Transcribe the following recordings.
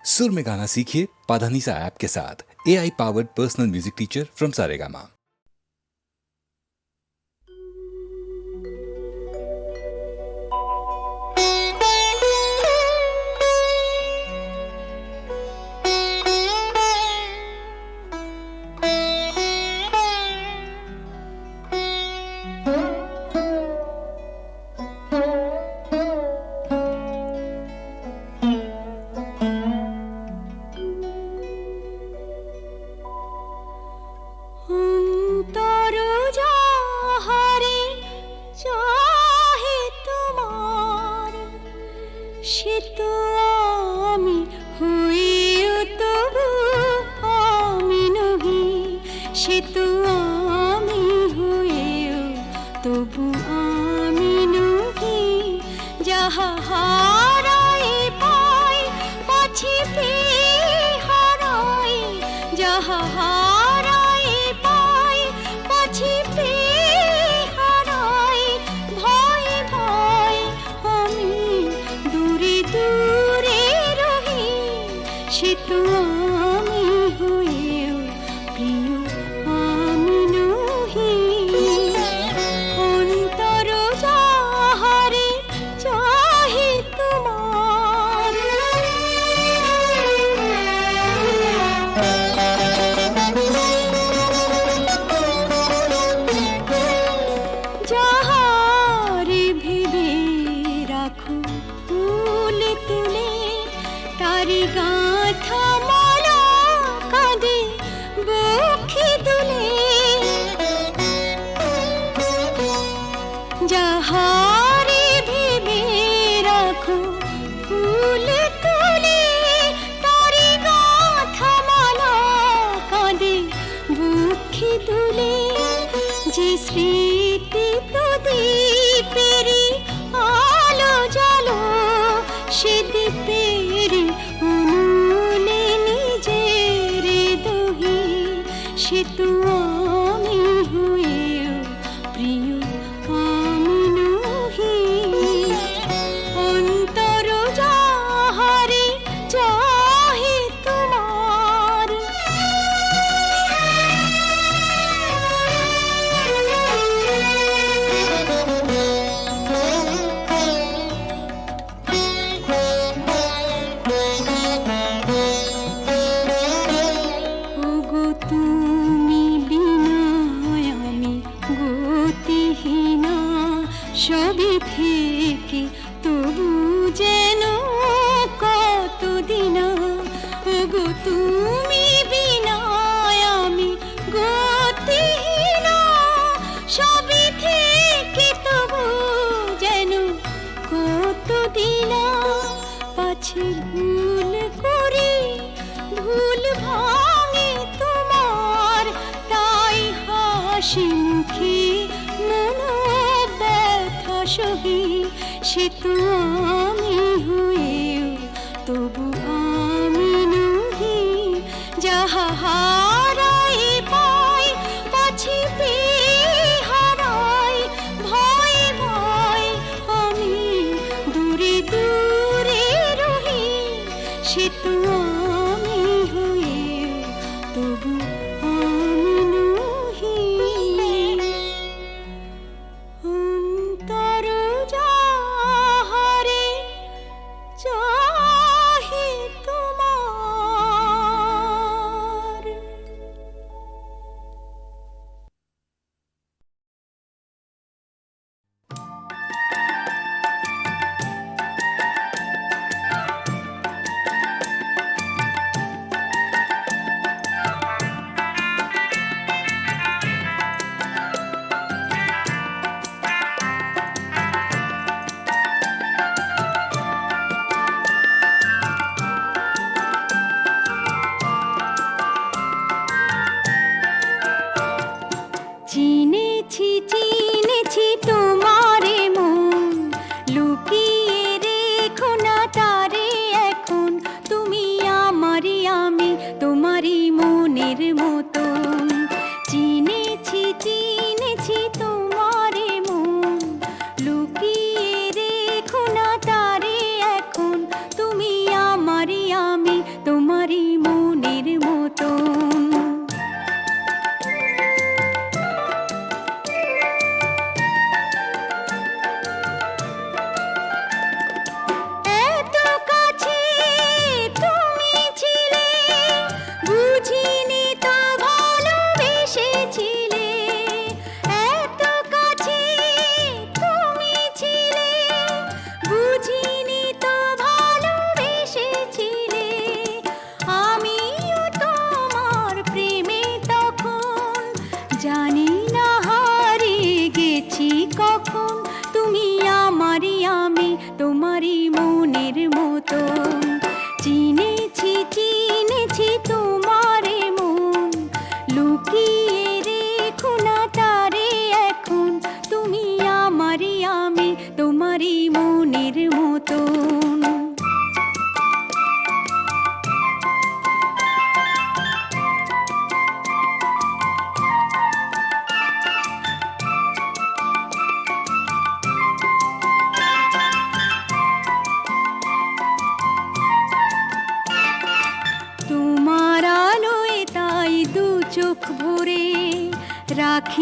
सुर में गाना सीखिए पाधानीसा ऐप के साथ। AI powered personal music teacher from Saregama.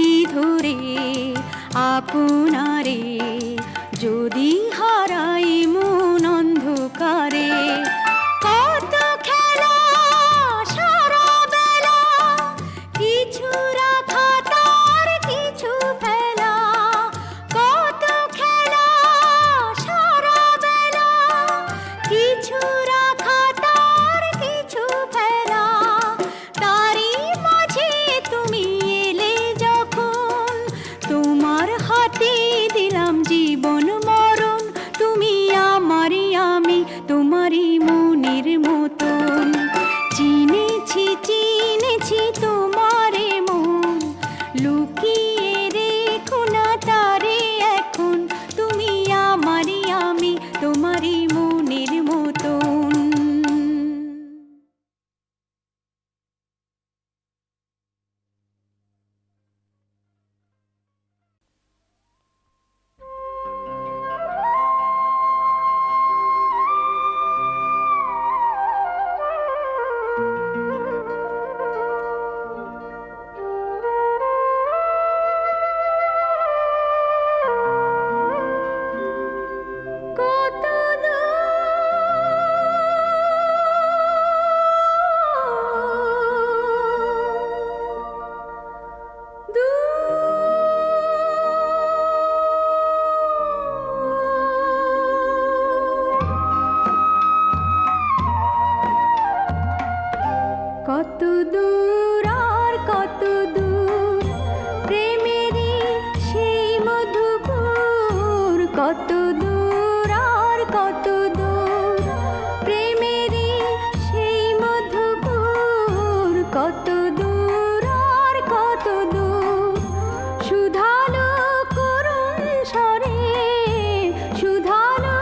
রাখি ধরে আপনারে, যদি হারাই মন অন্ধকারে। কত খেলা সারা বেলা, কিছু রাখা তার কিছু ফেলা। কত খেলা সারা বেলা, কিছু রাখা তার কিছু ফেলা। তারই মাঝে তুমি এলে যখন, তোমার হাতে দিলাম জীবন মরণ। তুমি আমারই আমি, তোমারই মনের মতন। চিনেছি চিনেছি তোমারে মন, লুকিয়ে রেখো না তারে এখন। তুমি আমারই আমি, তোমারই মনের মতন। কত কত দূর আর কত দূর, প্রেমেরই সেই মধুপুর। কত দূর আর কত দূর, প্রেমেরই সেই মধুপুর। কত দূর আর কত দূর, শুধালো করুণ স্বরে, শুধালো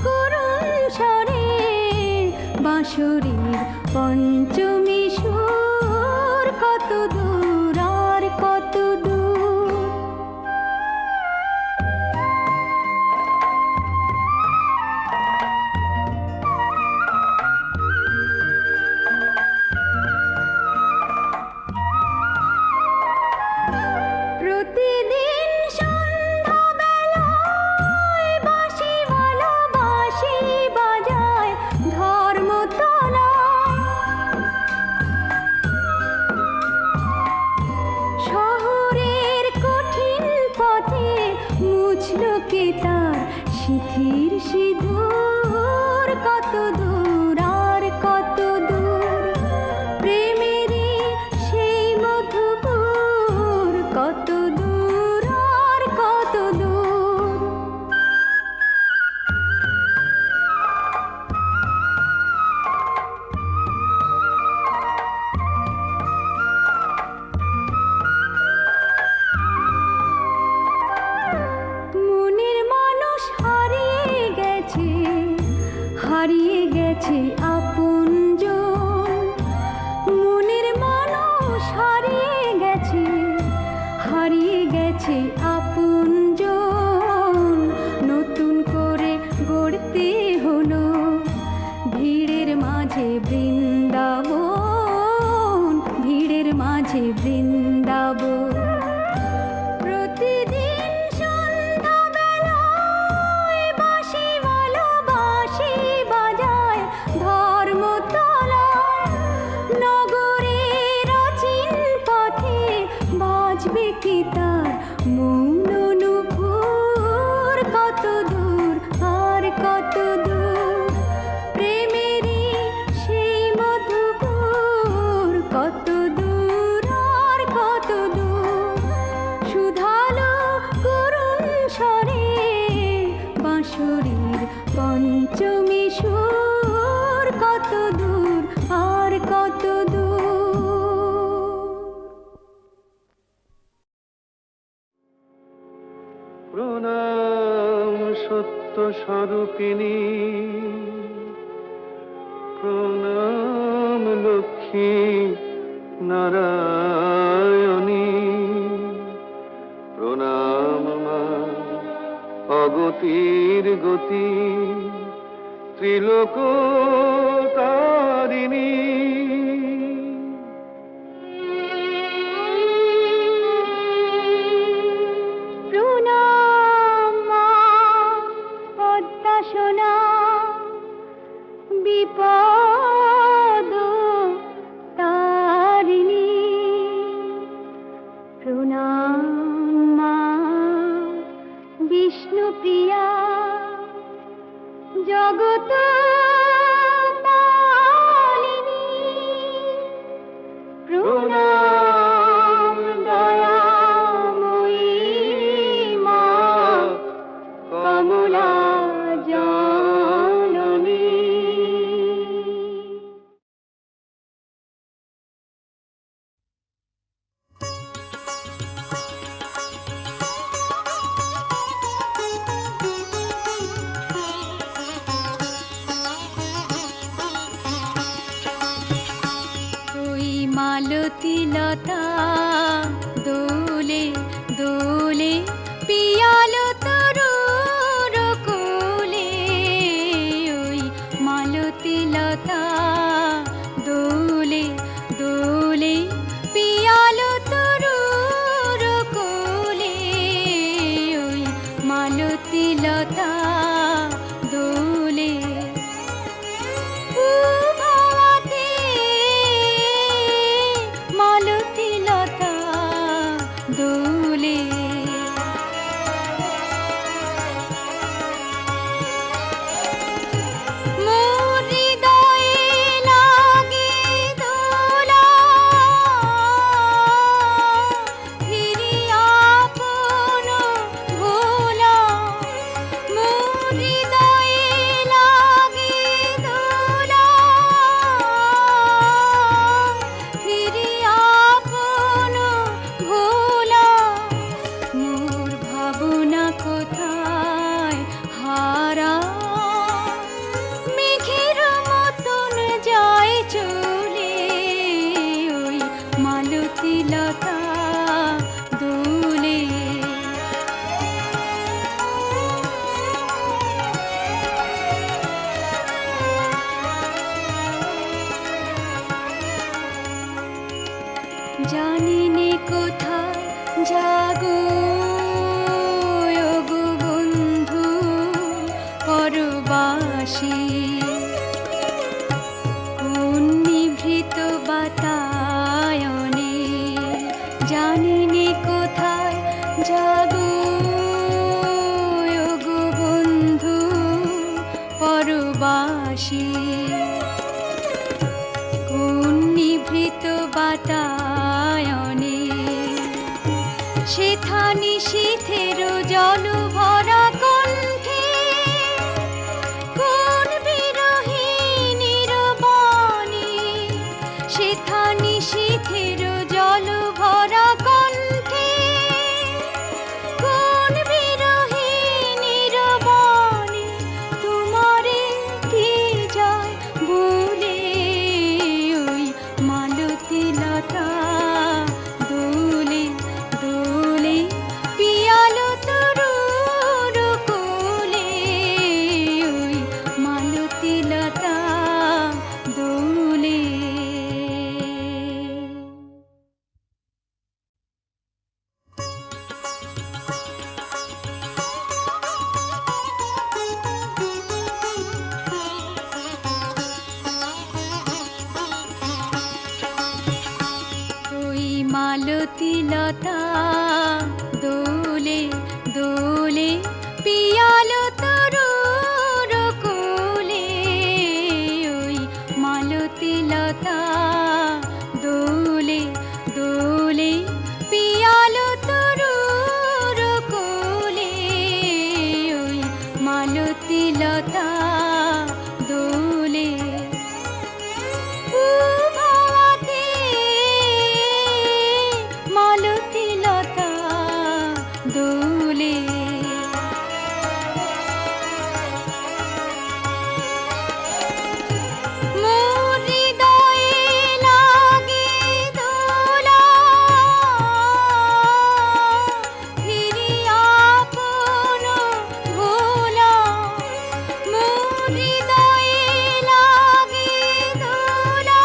করুণ স্বরে। বাঁশরীর পঞ্চমী সুর, কত দূর আর কত দূর। প্রতিদিন সন্ধ্যাবেলায় বাঁশিওয়ালা বাঁশি বাজায় ধর্মতলা। শহরের কঠিন পথে মুছলো কে তার সিঁথির সিঁদুর। কত দূর আর কত দূর, প্রেমেরই সেই মধুপুর। কত দূর আর কত দূর। মনের মানুষ হারিয়ে গেছে, হারিয়ে গেছে আপনজন। মনের মানুষ হারিয়ে গেছে, হারিয়ে গেছে আপনজন। নতুন করে গড়তে হলো ভিড়ের মাঝে বৃন্দাবন, ভিড়ের মাঝে বৃন্দাবন। প্রতিদিন সন্ধ্যাবেলায় বাঁশিওয়ালা বাঁশি বাজায় ধর্মতলা। নগরের অচিন পথে বাজবে কি তার মৌন নুপুর। কত দূর আর কত দূর, প্রেমেরই সেই মধুপুর। কত দূর আর কত দূর, শুধালো করুণ স্বরে। বাঁশরীর পঞ্চমী সুর, কত দূর আর কত দূর। প্রণাম সত্য স্বরূপিণী, প্রণাম লক্ষ্মী নারায়ণী। প্রণাম মা অগতির গতি, ত্রিলোক তারিণী। মালতী লতা দোলে দোলে পিয়ালো তরুর কোলে ওই মালতী লতা দোলে দোলে পিয়ালো তরুর কোলে ওই মালতী লতা দোলে পূবাতে মালতী লতা দোলে মোর হৃদয়ে লাগে দোলা ফিরি আপন ভোলা মোর হৃদয়ে লাগে দোলা ফিরি আপন ভোলা মোর ভাবনা কোথায় হারা মেঘের মতন যায় চলে ওই মালতী লতা দোলে জানি নে কোথায় জাগো ওগো বন্ধু পরবাসী কোন নিভৃত বাতায়নে জানি নে কোথায় জাগো ওগো বন্ধু পরবাসী কোন নিভৃত বাতায়নে সেথা নিশীথের জল ভরা কণ্ঠে কোন বিরহিণীর বাণী সেথা নিশীথের জল ভরা কণ্ঠে কোন বিরহিণীর বাণী তোমারে কি যায় বলে ওই মালতী লতা দোলে দোলে পিয়ালো তরুর কোলে ওই মালতী লতা দোলে ওই মালতী লতা দোলে দোলে পিয়ালো তরুর কোলে ওই মালতী লতা দোলে দোলে পিয়ালো তরুর কোলে ওই মালতী লতা দোলে পূবাতে মালতী লতা দোলে মোর হৃদয়ে লাগে দোলা ফিরি আপন ভোলা মোর হৃদয়ে লাগে দোলা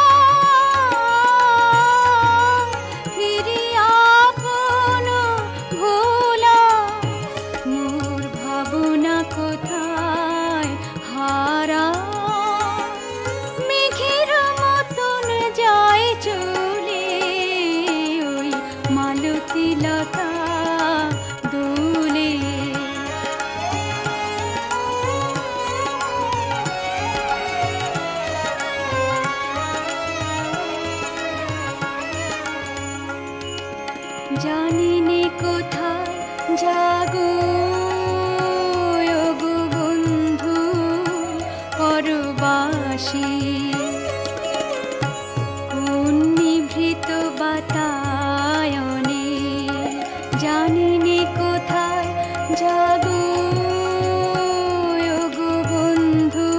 ফিরি আপন ভোলা মোর ভাবনা কোথায় হারা মেঘের মতন যায় চলে ওই মালতী লতা দোলে জানি নে কোথায় জাগো ওগো বন্ধু পরবাসী কোন নিভৃত বাতায়নে জানি নে কোথায় জাগো ওগো বন্ধু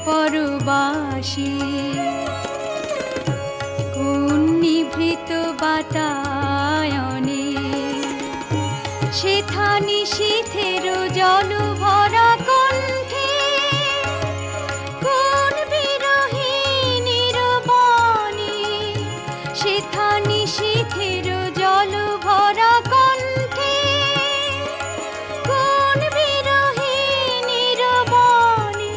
পরবাসী কোন নিভৃত বাতায়নে সেথা নিশীথের জল ভরা কণ্ঠে কোন বিরহিণীর বাণী সেথা নিশীথের জল ভরা কণ্ঠে কোন বিরহিণীর বাণী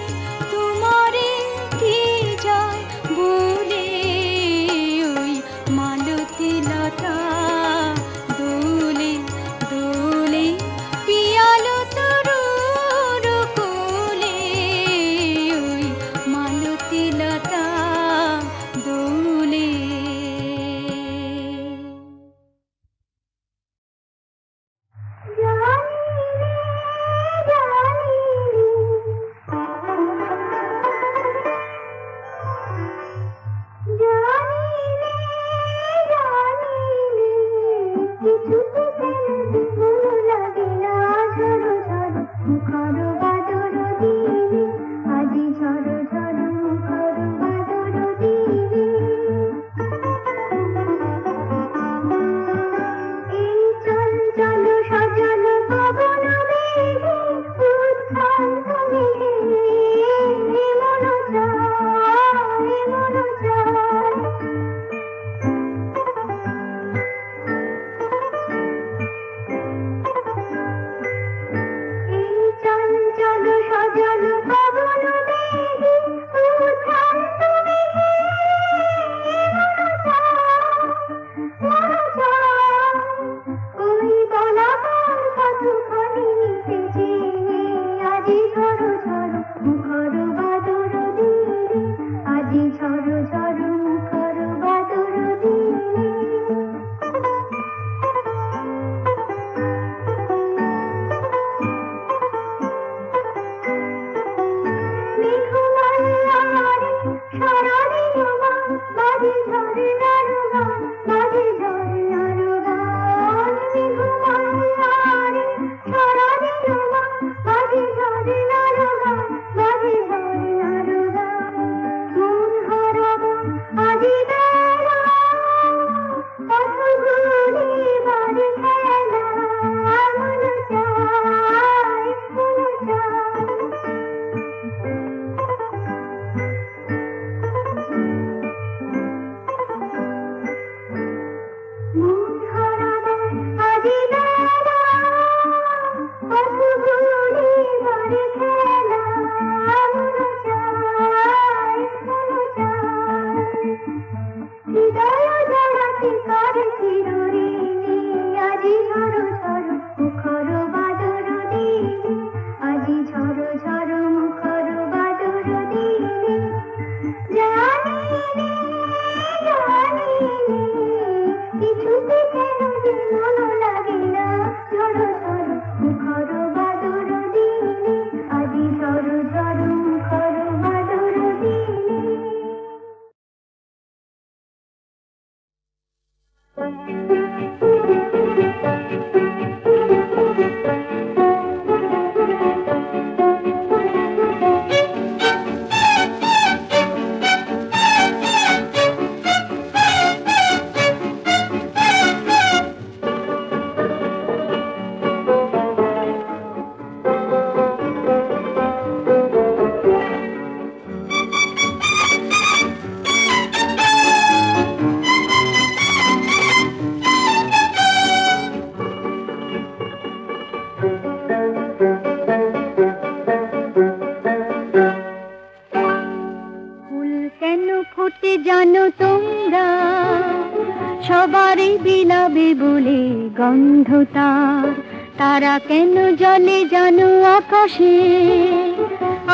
তোমারে কি যায় বলে ওই মালতী লতা দোলে দোলে পিয়ালো তরুর কোলে ওই মালতী লতা দোলে। জানো তোমরা সবারই বিলাবে বলে গন্ধ তার, তারা কেন জলে জানো আকাশে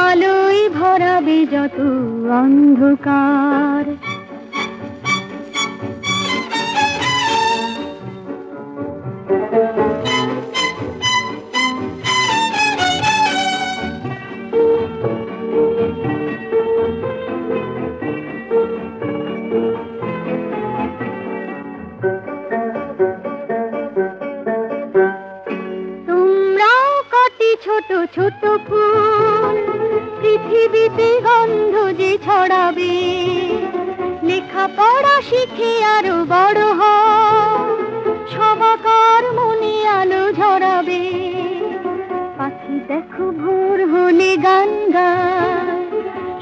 আলোয় ভরাবে যত অন্ধকার। ছোট ছোট ফুল পৃথিবীতে গন্ধ যে ছড়াবে, করা শিখে আরো বড় হও, সবাকার মনে আলো ঝরাবে। পাখি দেখো ভোর হলে গান গায়,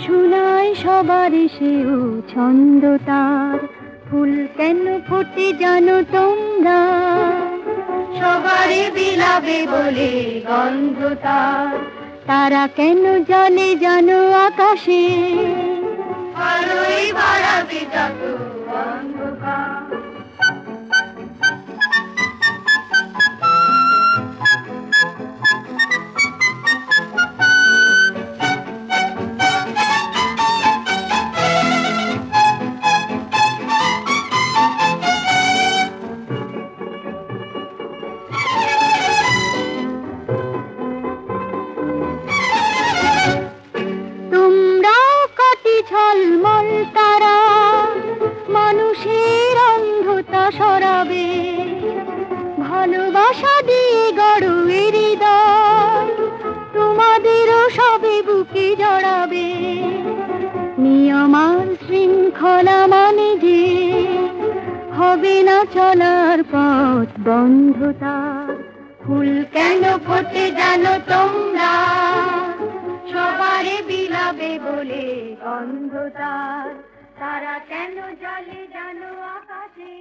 শোনায় সবার সেও ছন্দ তার। ফুল কেন ফোটে জানো তোমরা, সবারে বিলাবে বলে গন্ধ তার। তারা কেন জলে জানো আকাশে, আলোয় বাড়াবে যত অন্ধকার। তোমরাও কাটি ঝলমল তারা, মানুষের অন্ধতা সরাবে। ভালোবাসা দিয়ে গড়ো এ হৃদয়, তোমাদেরও সবে বুকে জড়াবে। নিয়ম আর শৃঙ্খলা মানে যে, হবে না চলার পথ বন্ধ তার। ফুল কেন ফোটে জানো তোমরা, সবারে বিলাবে বলে গন্ধ তার। তারা কেন জলে জানো আকাশে,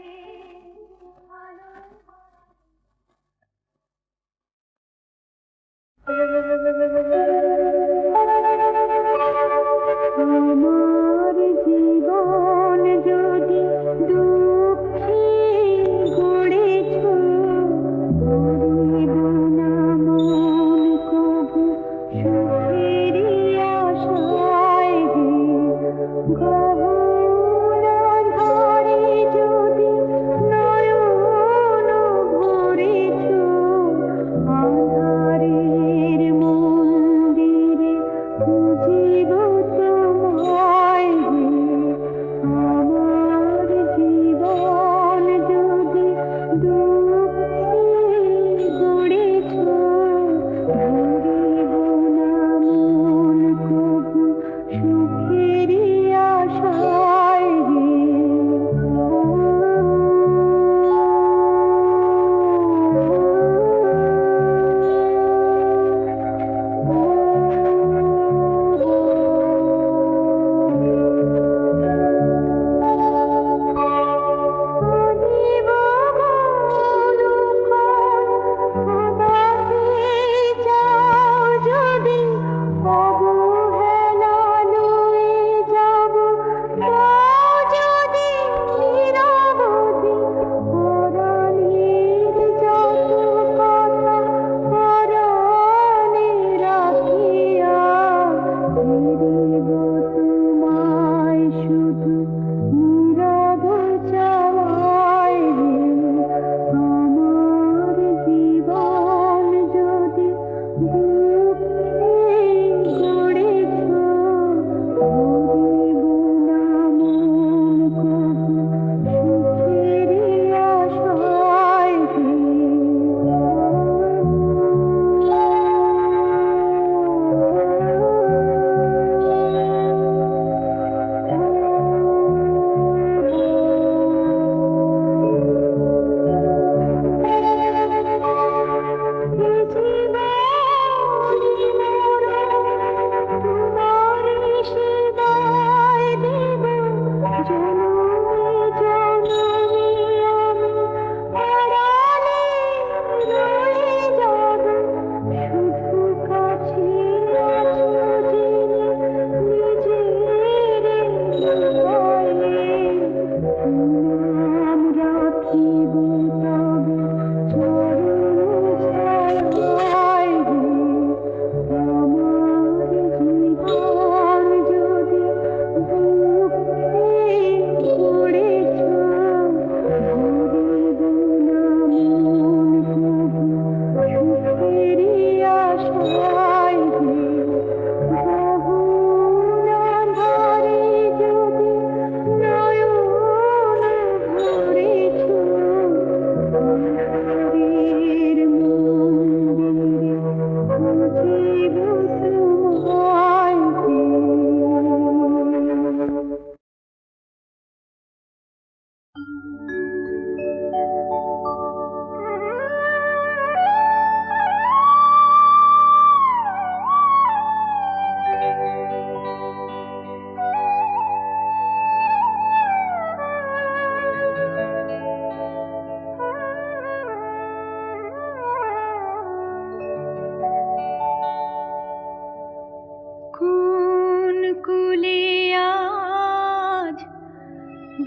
আমার জীবন যদি দুঃখে গড়েছ, গড়িব না মন কবু সুখেরই আশায় হে। গহন আঁধারে যদি নয়ন ভরেছ, আঁধারের মন্দিরে খুঁজিব তোমায় হে। আমার জীবন যদি দুঃখে গড়েছ, ধরিব না মন কবু সুখেরই আশা।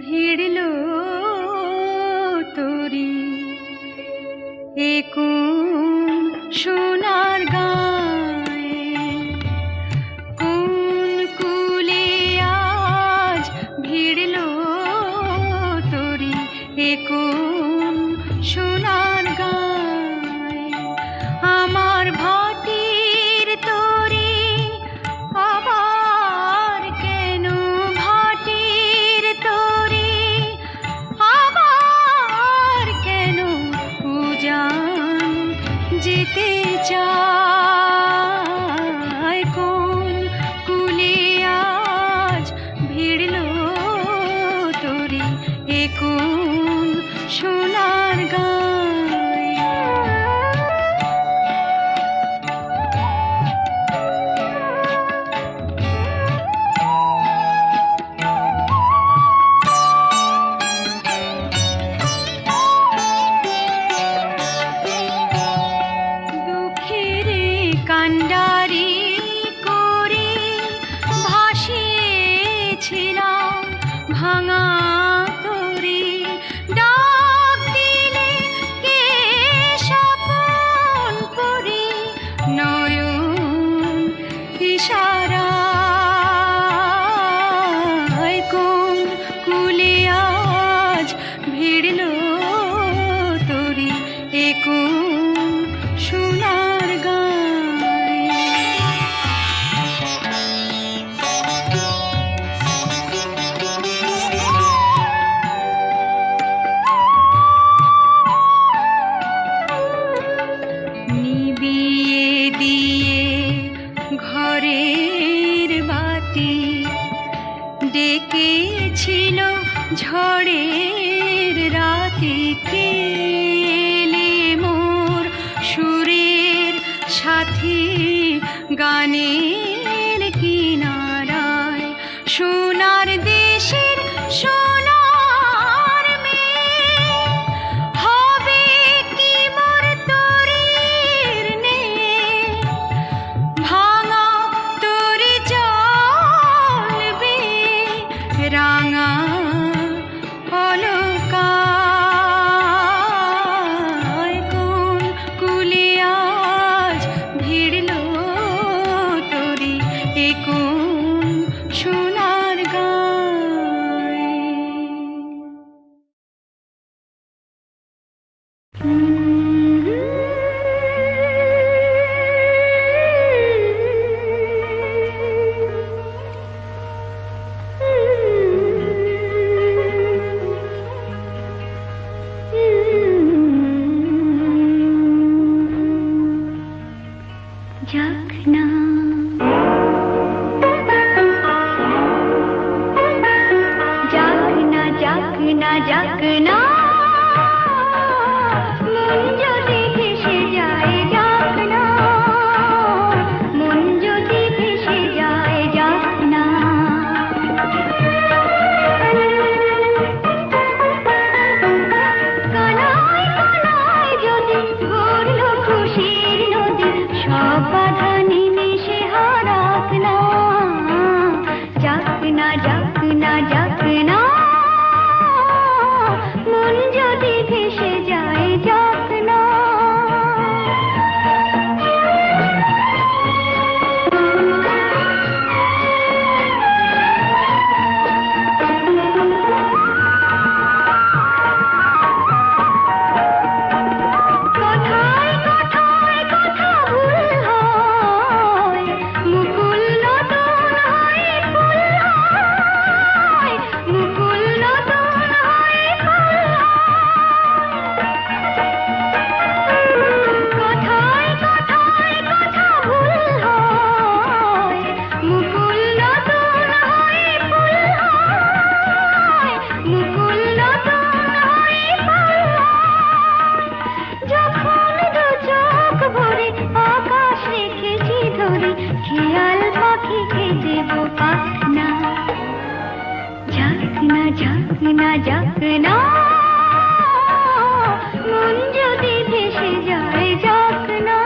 ভিড়ল তোরি এ কোন সোনার গায়ে, কোন কুলে আজ ভিড়ল তোরি এ কোন সোনার গায়ে। আমার ভাটির তোরি আবার কেন, ভাটির তোরি আবার কেন উজান যেতে চায়, কোন কুলে আজ ভিড়ল তোরি এ কোন সোনার গায়ে। দুঃখের কান্ডারি করে ভাসিয়েছিলাম ভাঙা তরি, ডাক দিলে কে স্বপন করি নয়ন ইশারায়, কোন কুলে আজ ভিড়ল তোরি এ কোন সোনার গায়ে। নিবিয়ে দিয়ে ঘরের বাতি, ডেকেছিল ঝড়ের রাতি, কেলে মোর সুরের সাথী গানের কিনারায়, সোনার দেশের সোনার মেয়ে হবে কি মোর তরির নেয়ে, ভাঙা তরি জ্বলবে রাঙা অলকায়, কোন কুলে আজ ভিড়ল তোরি এ কোন সোনার গায়ে। যাক না যাক না যাক না যাক না, মন যদি ভেসে যায় যাক না, মন যদি ভেসে যায় যাক না। কানায় কানায় যদি ভরল খুশির নদী, সব বাধা নিমেষে হারাক না, যাক না যাক না যাক না, মন যদি ভেসে যায় যাক না। কথায় কথায় কথা ভুল হয়, মুকুল নতুন হয় ফুল হয়, মুকুল নতুন হয় ফুল হয়। কথায় কথায় কথা ভুল হয়, মুকুল নতুন হয় ফুল হয়, মুকুল নতুন হয় ফুল হয়। যখন দু চোখ ভরে আকাশ রেখেছি ধরে, খেয়াল পাখিকে দেব পাখনা, যাক না যাক না যাক না, মন যদি ভেসে যায় যাক না।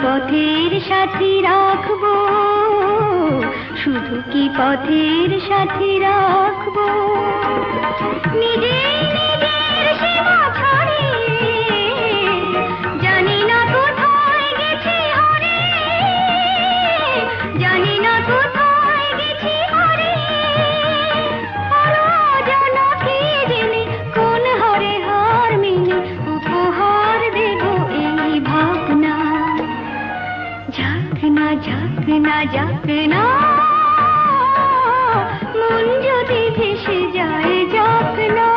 পথের সাথী রাখবো, শুধু কি পথের সাথী রাখবো। নিজে নিজের সীমা ছাড়িয়ে জানি না কোথায় গেছি হারে, জানি না কোথায় গেছি হারে। অজানা কি জেনে কোন হারে হার মেনে উপহার দেব এই ভাবনা। ঝাঁকনা ঝাঁকনা ঝাঁকনা, মন যদি ভেসে যায় ঝাঁকনা।